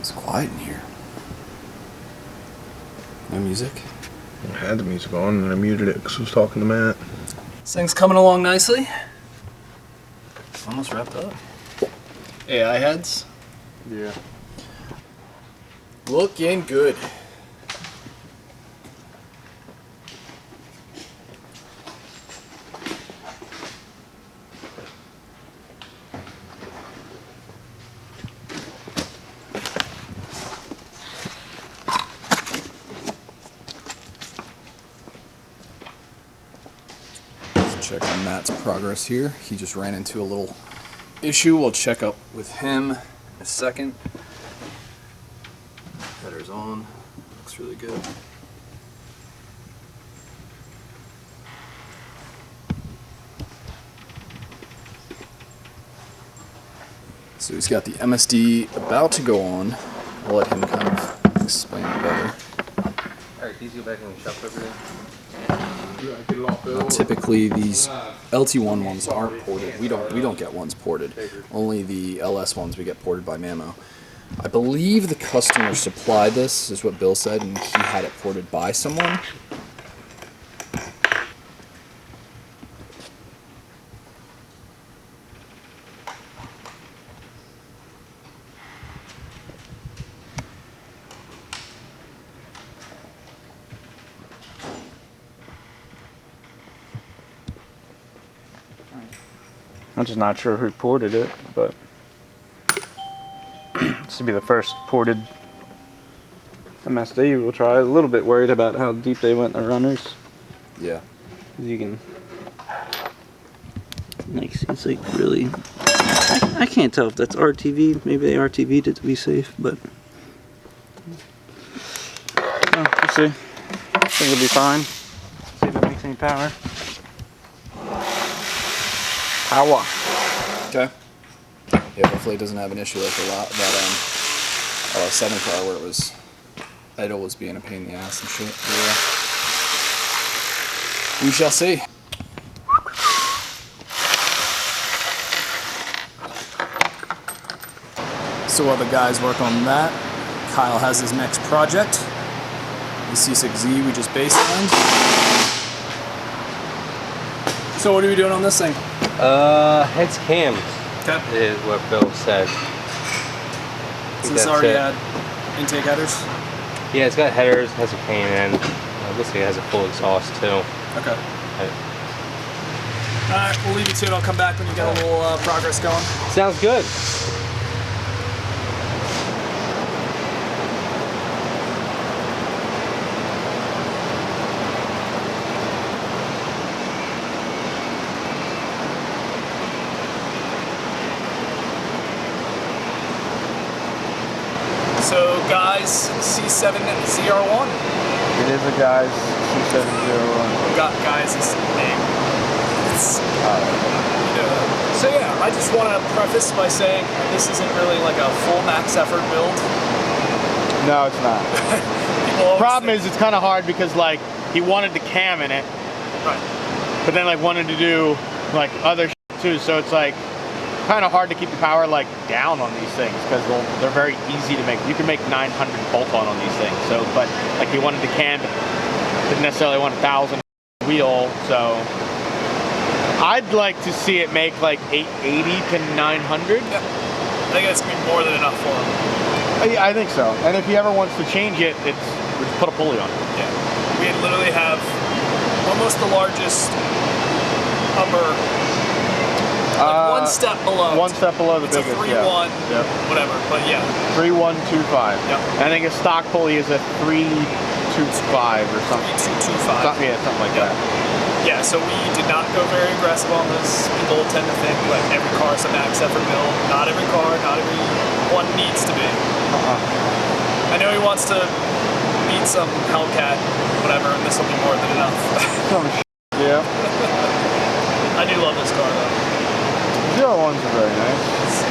It's quiet in here. No music? I had the music on and I muted it because I was talking to Matt. This thing's coming along nicely. Almost wrapped up. AI heads? Yeah. Looking good. Check on Matt's progress here. He just ran into a little issue. We'll check up with him in a second. Header's on. Looks really good. So he's got the MSD about to go on. I'll let him kind of explain it better. Alright, these go back in the shop over there. Typically these LT1 ones aren't ported. We don't get ones ported. Only the LS ones we get ported by Mammo. I believe the customer supplied this, is what Bill said, and he had it ported by someone. I'm just not sure who ported it, but this will be the first ported MSD we'll try. A little bit worried about how deep they went in the runners. Yeah. You can, like, it's like really, I can't tell if that's RTV. Maybe they RTV'd it to be safe, but we'll see. I think it'll be fine. See if it makes any power. Power. Okay. Yeah, hopefully it doesn't have an issue like that LS7 car where it was idle was being a pain in the ass and shit. Yeah. We shall see. So while the guys work on that, Kyle has his next project. The C6Z we just baselined. So what are we doing on this thing? Heads cams. Okay. Is what Bill said. So this already had intake headers? Yeah, it's got headers, has a cane in. Looks like it has a full exhaust too. Okay. Alright, we'll leave you to it. I'll come back when you got a little progress going. Sounds good. So guys, C7 ZR1. It is a guy's C7 ZR1. Got guys' name. So yeah, I just want to preface by saying this isn't really like a full max effort build. No, it's not. The problem is it's kind of hard because like he wanted the cam in it, right? But then like wanted to do like other shit too, so it's like kind of hard to keep the power like down on these things because they're very easy to make. You can make 900 bolt-on on these things. So, but like he wanted the cam, didn't necessarily want 1,000 wheel. So I'd like to see it make like 880 to 900. Yeah. I think that's gonna be more than enough for him. Yeah, I think so. And if he ever wants to change it, we just put a pulley on it. Yeah, we literally have almost the largest upper. Like one step below. One step below the biggest. It's a 3.1, yep. Whatever, but yeah. 3.125. Yep. I think his stock pulley is a 3.25 or something. 3.225. Yeah, something like that. Yeah, so we did not go very aggressive on this. People tend to think like every car is a max effort build. Not every car, not every one needs to be. I know he wants to beat some Hellcat, whatever, and this will be more than enough. Yeah. I do love this car though. ZR1s are very nice.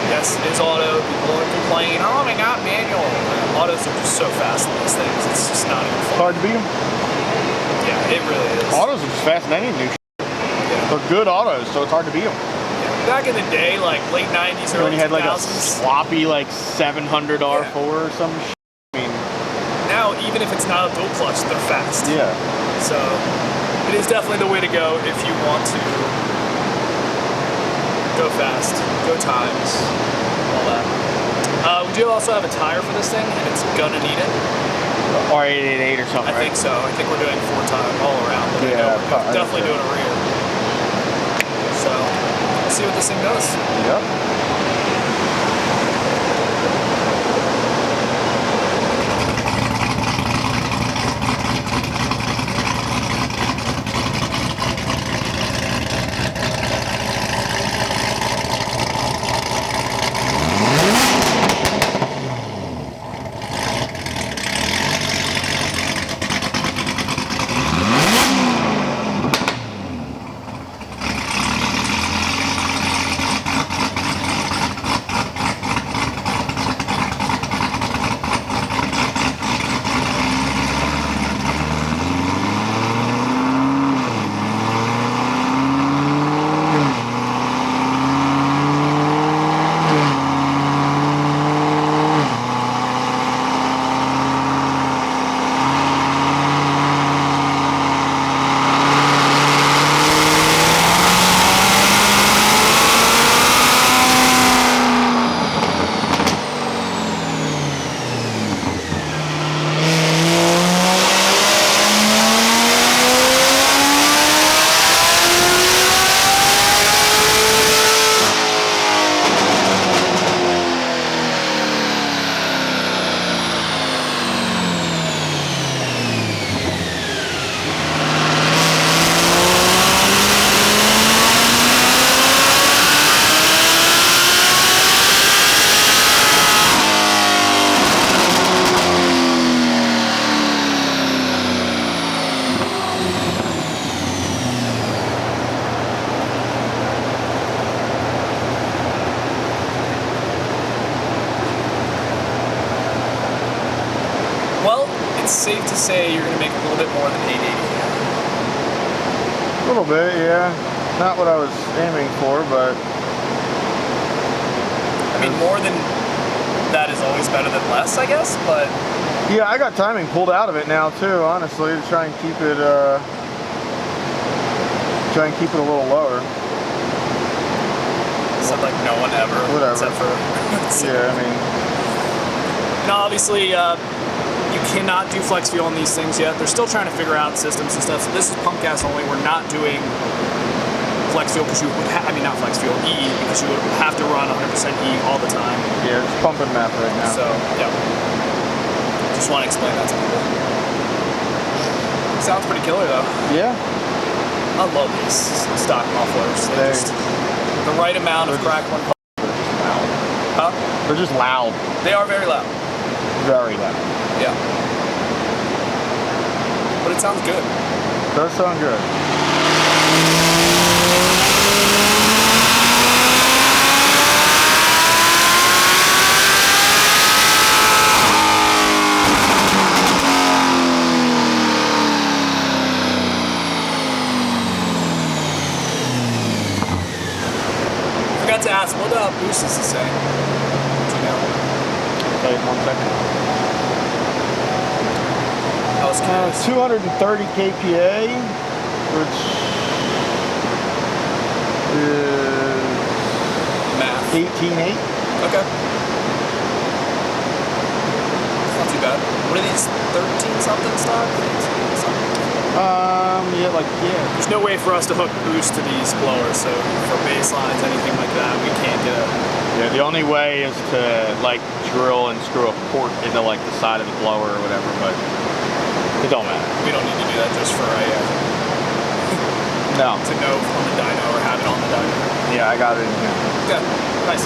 Yes, it is auto. People complain, oh my god, manual. Autos are just so fast in these things. It's just not even fun. Hard to beat them. Yeah, it really is. Autos are just fast in any new shit. Yeah. They're good autos, so it's hard to beat them. Yeah. back in the day, like late 90s, When early you had like a 2000s. sloppy like 700 R4 or some shit. I mean, Now, even if it's not a dual clutch, they're fast. yeah. So it is definitely the way to go if you want to go fast, go times, all that. We do also have a tire for this thing, and it's gonna need it. R888 or something, I right? think so. I think we're doing 4 time all around. But Yeah, we're definitely doing a rear. So we'll see what this thing does. Yep. It's safe to say you're going to make a little bit more than 880. A little bit, yeah. Not what I was aiming for, but... I mean, more than that is always better than less, I guess, but... Yeah, I got timing pulled out of it now, too, honestly, to try and keep it, a little lower. Said like no one ever, Whatever. except for... Yeah, I mean... And obviously, you cannot do flex fuel on these things yet. They're still trying to figure out systems and stuff. So this is pump gas only. We're not doing flex fuel because you would I mean, not flex fuel, E, because you would have to run 100% E all the time. Yeah, it's pumping math right now. So, yeah. Just want to explain that to people. Sounds pretty killer, though. Yeah. I love these stock mufflers. They're just the right amount of crackling. Huh? They're just loud. They are very loud. Very loud. Yeah. But it sounds good. Does sound good. Forgot to ask, what boost is this saying? Do you know? Wait 1 second. I was curious. 230 kPa, which is Math. 18.8. Okay. It's not too bad. What are these, 13 something stock? 15 something? Yeah. There's no way for us to hook boost to these blowers, so for baselines, anything like that, we can't get a... Yeah, the only way is to like drill and screw a port into like the side of the blower or whatever, but it don't matter. We don't need to do that just for No. to know on the dyno or have it on the dyno. Yeah, I got it in here. Good. Nice.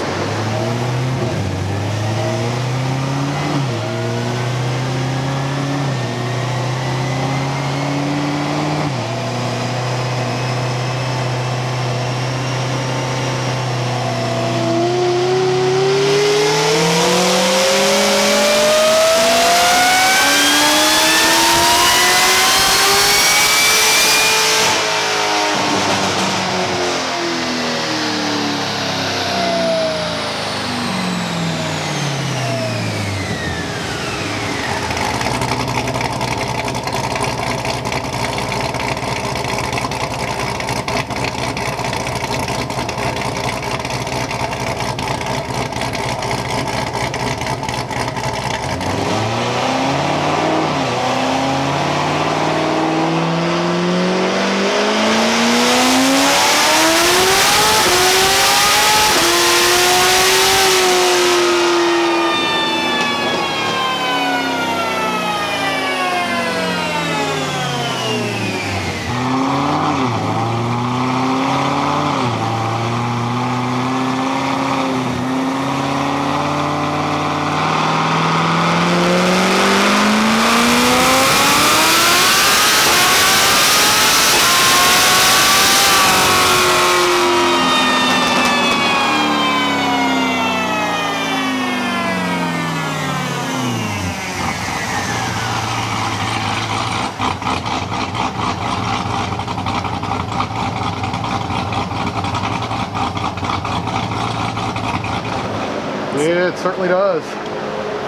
Yeah, it certainly does.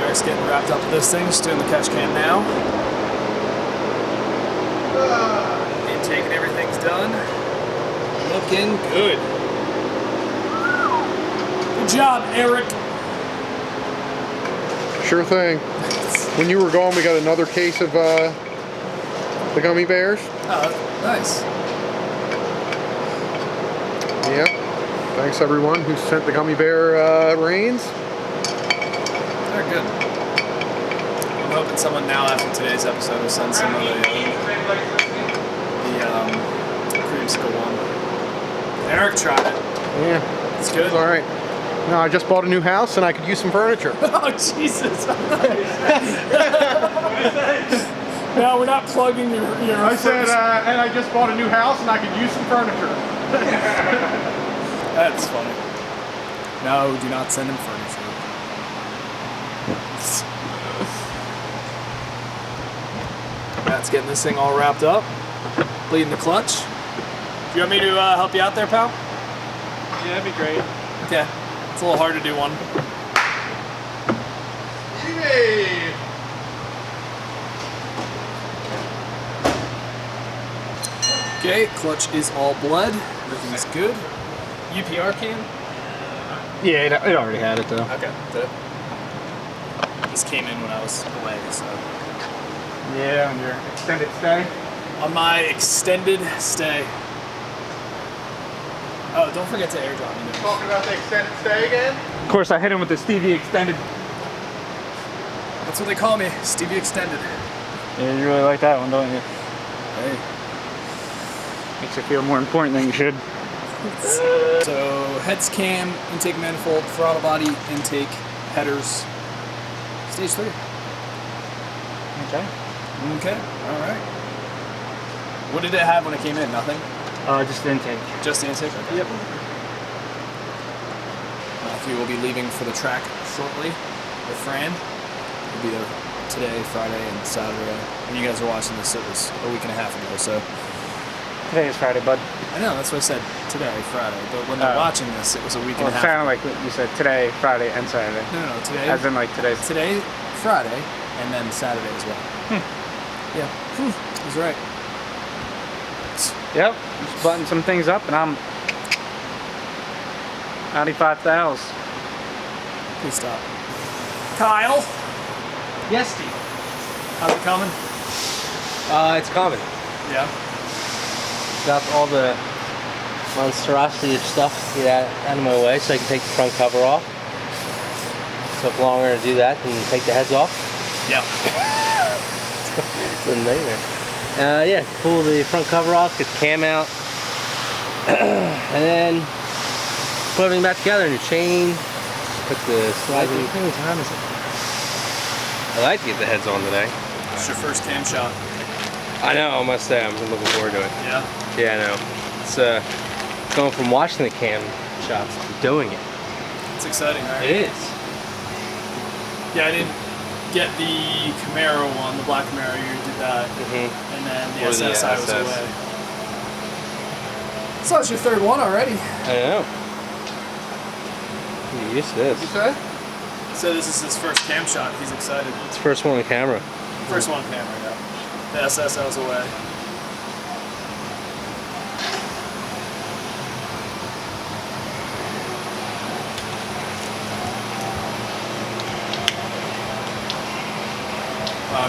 Eric's getting wrapped up with this thing, just doing the catch can now. Intake and everything's done. Looking good. Good job, Eric. Sure thing. When you were gone, we got another case of the gummy bears. Oh, nice. Yep. Thanks everyone who sent the gummy bear reins. They're good. I'm hoping someone now after today's episode will send some of the creamsicle one. Eric tried it. Yeah. It's good. It's all right. No, I just bought a new house and I could use some furniture. Oh, Jesus. No, we're not plugging your I said, and I just bought a new house and I could use some furniture. That's funny. No, do not send him furniture. Matt's getting this thing all wrapped up. Bleeding the clutch. Do you want me to help you out there, pal? Yeah, that'd be great. Okay. It's a little hard to do one. Yay! Okay, clutch is all blood. Everything's good. UPR cam? Yeah, it already had it though. Okay, did it? This came in when I was away, so. Yeah, on your extended stay. On my extended stay. Oh, don't forget to airdrop me. Talking about the extended stay again? Of course, I hit him with the Stevie Extended. That's what they call me, Stevie Extended. Yeah, you really like that one, don't you? Hey. Makes you feel more important than you should. So, heads cam, intake manifold, throttle body, intake, headers. Stage 3. Okay. Okay, alright. What did it have when it came in? Nothing? Just intake. Just the intake? Okay. Yep. Matthew will be leaving for the track shortly with Fran. He'll be there today, Friday, and Saturday. When you guys are watching this, it was a week and a half ago, so. Today is Friday, bud. I know, that's what I said, today, Friday. But when they're watching this, it was a week and a Well, it half. sounded like you said today, Friday, and Saturday. No, today. As in like today's. Today, Friday, and then Saturday as well. Yeah, he's right. Yep. Just button some things up, and I'm 95,000. Please stop. Kyle, Yes, Steve. how's it coming? It's coming. Yeah. Got all the monstrosity of stuff to get out of my way so I can take the front cover off. Took longer to do that than take the heads off. Yeah. It's a nightmare. Yeah, pull the front cover off, get the cam out, and then put everything back together in your chain. Put the sliding. How many times is it? I like to get the heads on today. It's your first cam shot. I know, I must say, I'm looking forward to it. Yeah. Yeah, I know. It's going from watching the cam shots to doing it. It's exciting, right? It is. Yeah, I didn't get the Camaro one, the black Camaro. You did that, and then the Or the SSI was SS. away. So it's your third one already. I know. Get used to this. You say? So this is his first cam shot. He's excited. It's the first one on camera. First one camera, yeah. The SSI was away.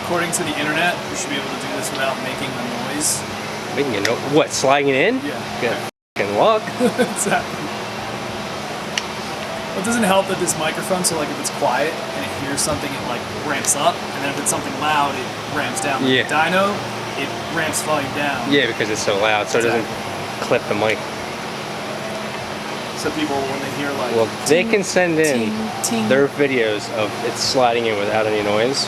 According to the internet, you should be able to do this without making a noise. Making a note. What, sliding it in? Yeah. Good f***ing luck. Exactly. Well, it doesn't help that this microphone, so like if it's quiet and it hears something, it like ramps up, and then if it's something loud, it ramps down. Like Yeah. the Dyno, it ramps volume down. Yeah, because it's so loud, so it doesn't clip the mic. So people, when they hear like, Well, they can send in ting, ting, their videos of it sliding in without any noise,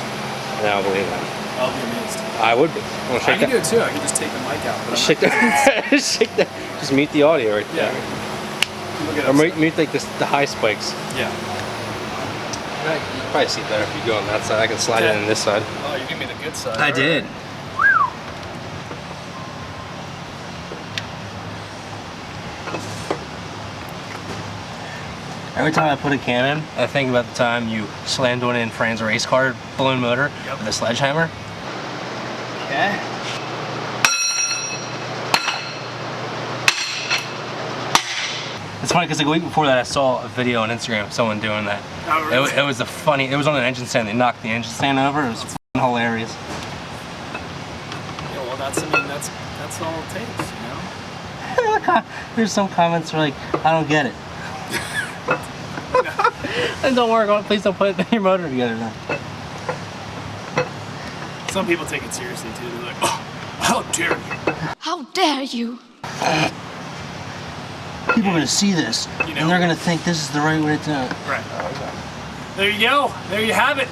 and I'll believe them. I'll be amazed. I would be. I Well, shake can do that. it too. I can just take the mic out. But I'm Shake not, that. Shake that. Just mute the audio right yeah. there. Look at Or us. mute like the high spikes. Yeah. You can probably see better if you go on that side. I can slide it Okay. in this side. Oh, you give me the good side. I did. Every time I put a cam in, I think about the time you slammed one in Fran's race car balloon motor with a sledgehammer. Okay. It's funny because like a week before that I saw a video on Instagram of someone doing that. Oh, really? It was it was on an engine stand. They knocked the engine stand over. It was f***ing hilarious. Yeah, well, that's all it takes, you know? There's some comments where like, I don't get it. And don't work on it. Please don't put your motor together then. Some people take it seriously too. They're like, oh, how dare you? How dare you? People are going to see this, You know. and they're going to think this is the right way to do it. Right. There you go. There you have it.